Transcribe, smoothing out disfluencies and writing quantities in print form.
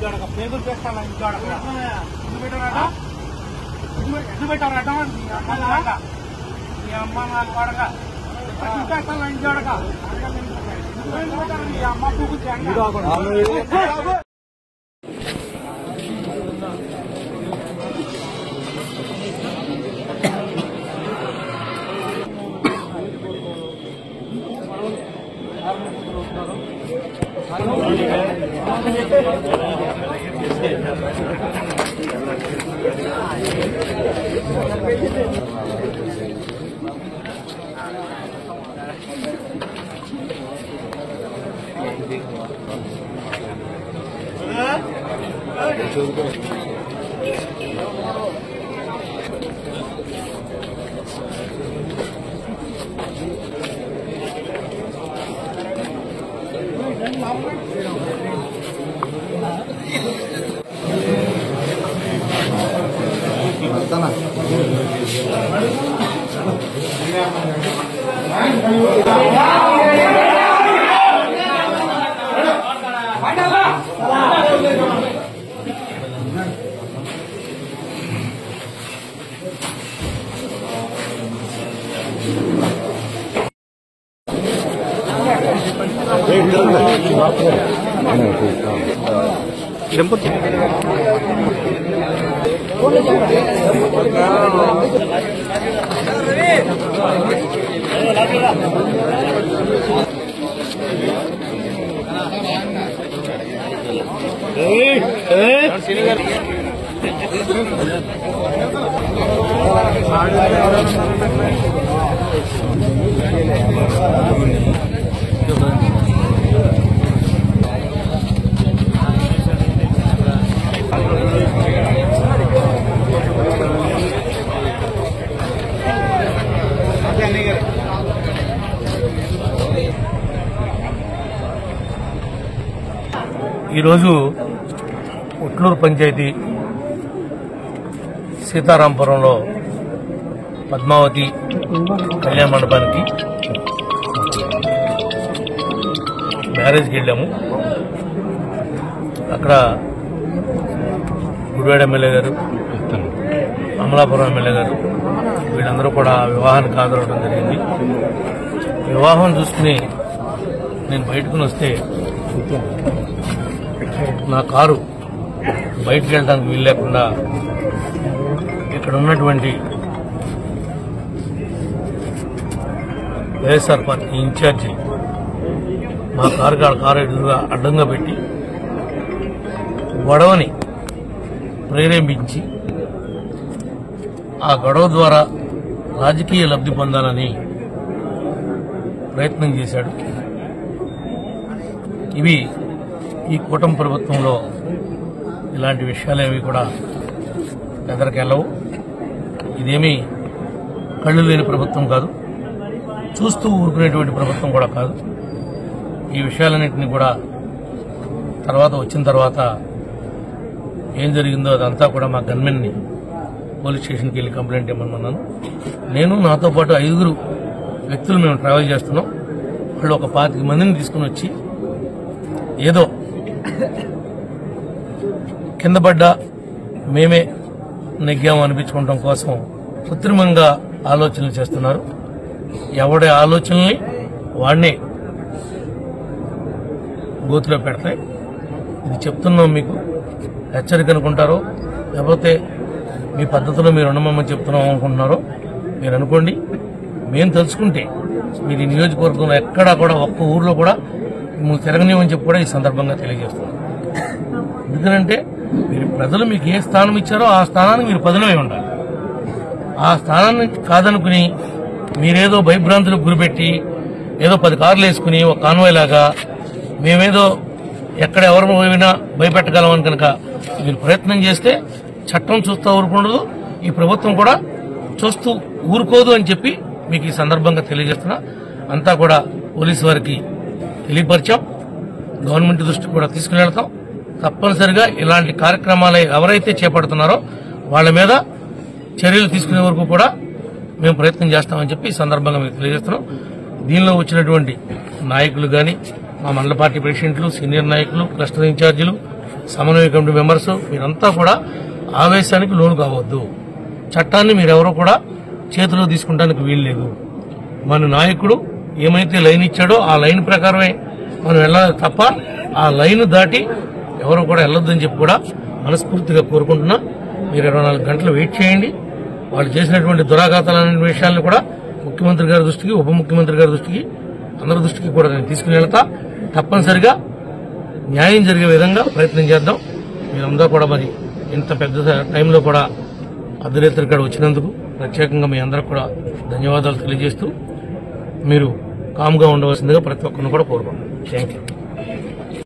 ఇంకాడక పేదలు చేస్తాను ఇంకాడక ఎదు పెట్టారట మీ అమ్మ నాకు వాడక చూపేస్తాను ఇంకాడక మీ అమ్మ పువ్వు ఈరోజు ఉట్లూరు పంచాయతీ సీతారాంపురంలో పద్మావతి కళ్యాణ మండపానికి మ్యారేజ్కి వెళ్ళాము. అక్కడ గుడివాడ ఎమ్మెల్యే గారు, అమలాపురం ఎమ్మెల్యే గారు వీళ్ళందరూ కూడా వివాహానికి హాజరవడం జరిగింది. వివాహం చూసుకుని నేను బయటకుని వస్తే నా కారు బయటకు వెళ్ళడానికి వీలు లేకుండా ఇక్కడ ఉన్నటువంటి వైఎస్ఆర్ పార్టీ ఇన్ఛార్జి మా కారు ఎదురుగా అడ్డంగా పెట్టి గొడవని ప్రేరేపించి ఆ గొడవ ద్వారా రాజకీయ లబ్ధి పొందాలని ప్రయత్నం చేశాడు. ఇవి ఈ కూటమి ప్రభుత్వంలో ఇలాంటి విషయాలేవి కూడా ఎదరికెళ్ళవు. ఇదేమీ కళ్ళు లేని ప్రభుత్వం కాదు, చూస్తూ ఊరుకునేటువంటి ప్రభుత్వం కూడా కాదు. ఈ విషయాలన్నింటినీ కూడా వచ్చిన తర్వాత ఏం జరిగిందో అదంతా కూడా మా గన్మెన్ని పోలీస్ స్టేషన్కి వెళ్ళి కంప్లైంట్ ఇవ్వమన్నాను. నేను నాతో పాటు 5 వ్యక్తులు మేము ట్రావెల్ చేస్తున్నాం. వాళ్ళు ఒక 25 మందిని తీసుకుని వచ్చి ఏదో కింద పడ్డా మేమే నెగ్గాము అనిపించుకోవడం కోసం కృత్రిమంగా ఆలోచనలు చేస్తున్నారు. ఎవడి ఆలోచనల్ని వాడినే గోతులో పెడతాయి. ఇది చెప్తున్నాం, మీకు హెచ్చరిక అనుకుంటారో లేకపోతే మీ పద్ధతిలో మీరు ఉండమని చెప్తున్నాం అనుకుంటున్నారో మీరు అనుకోండి. మేము తెలుసుకుంటే మీరు ఈ నియోజకవర్గంలో ఎక్కడా కూడా ఒక్క ఊర్లో కూడా మిమ్మల్ని తిరగనివ్వని చెప్పి కూడా ఈ సందర్భంగా తెలియజేస్తున్నాం. ఎందుకంటే మీరు ప్రజలు మీకు ఏ స్థానం ఇచ్చారో ఆ స్థానానికి మీరు పదునమై ఉండాలి. ఆ స్థానాన్ని కాదనుకుని మీరేదో భయభ్రాంతులకు గురిపెట్టి ఏదో 10 కార్లు వేసుకుని ఒక కాన్వాయ్ లాగా మేమేదో ఎక్కడ ఎవరు పోయినా భయపెట్టగలమని కనుక మీరు ప్రయత్నం చేస్తే చట్టం చూస్తూ ఊరుకుండదు, ఈ ప్రభుత్వం కూడా చూస్తూ ఊరుకోదు అని చెప్పి మీకు ఈ సందర్భంగా తెలియజేస్తున్నా. అంతా కూడా పోలీసు వారికి తెలియపరిచాం, గవర్నమెంట్ దృష్టికి కూడా తీసుకువెళ్తాం. తప్పనిసరిగా ఇలాంటి కార్యక్రమాలు ఎవరైతే చేపడుతున్నారో వాళ్ళ మీద చర్యలు తీసుకునే వరకు కూడా మేము ప్రయత్నం చేస్తామని చెప్పి ఈ సందర్భంగా మీకు తెలియజేస్తున్నాం. దీనిలో వచ్చినటువంటి నాయకులు కానీ, మా మండల పార్టీ ప్రెసిడెంట్లు, సీనియర్ నాయకులు, క్లస్టర్ ఇన్ఛార్జీలు, సమన్వయ కమిటీ మెంబర్స్ మీరంతా కూడా ఆవేశానికి లోను కావద్దు. చట్టాన్ని మీరెవరూ కూడా చేతిలో తీసుకుంటానికి వీల్లేదు. మన నాయకుడు ఏమైతే లైన్ ఇచ్చాడో ఆ లైన్ ప్రకారమే మనం వెళ్ళాలి తప్ప ఆ లైన్ దాటి ఎవరు కూడా వెళ్ళొద్దని చెప్పి కూడా మనస్ఫూర్తిగా కోరుకుంటున్నా. మీరు 24 గంటలు వెయిట్ చేయండి. వాళ్ళు చేసినటువంటి దురాఘాతాలనే విషయాలను కూడా ముఖ్యమంత్రి గారి దృష్టికి, ఉప ముఖ్యమంత్రి గారి దృష్టికి, అందరి దృష్టికి కూడా నేను తీసుకుని వెళ్తా. తప్పనిసరిగా న్యాయం జరిగే విధంగా ప్రయత్నం చేద్దాం. మీరందరూ కూడా మరి ఇంత పెద్ద టైంలో కూడా అర్ధరాత్రి ఇక్కడ వచ్చినందుకు ప్రత్యేకంగా మీ అందరికి కూడా ధన్యవాదాలు తెలియజేస్తూ మీరు కామ్గా ఉండవలసిందిగా ప్రతి ఒక్కరిని కూడా కోరుకుంటున్నాను. Thank you.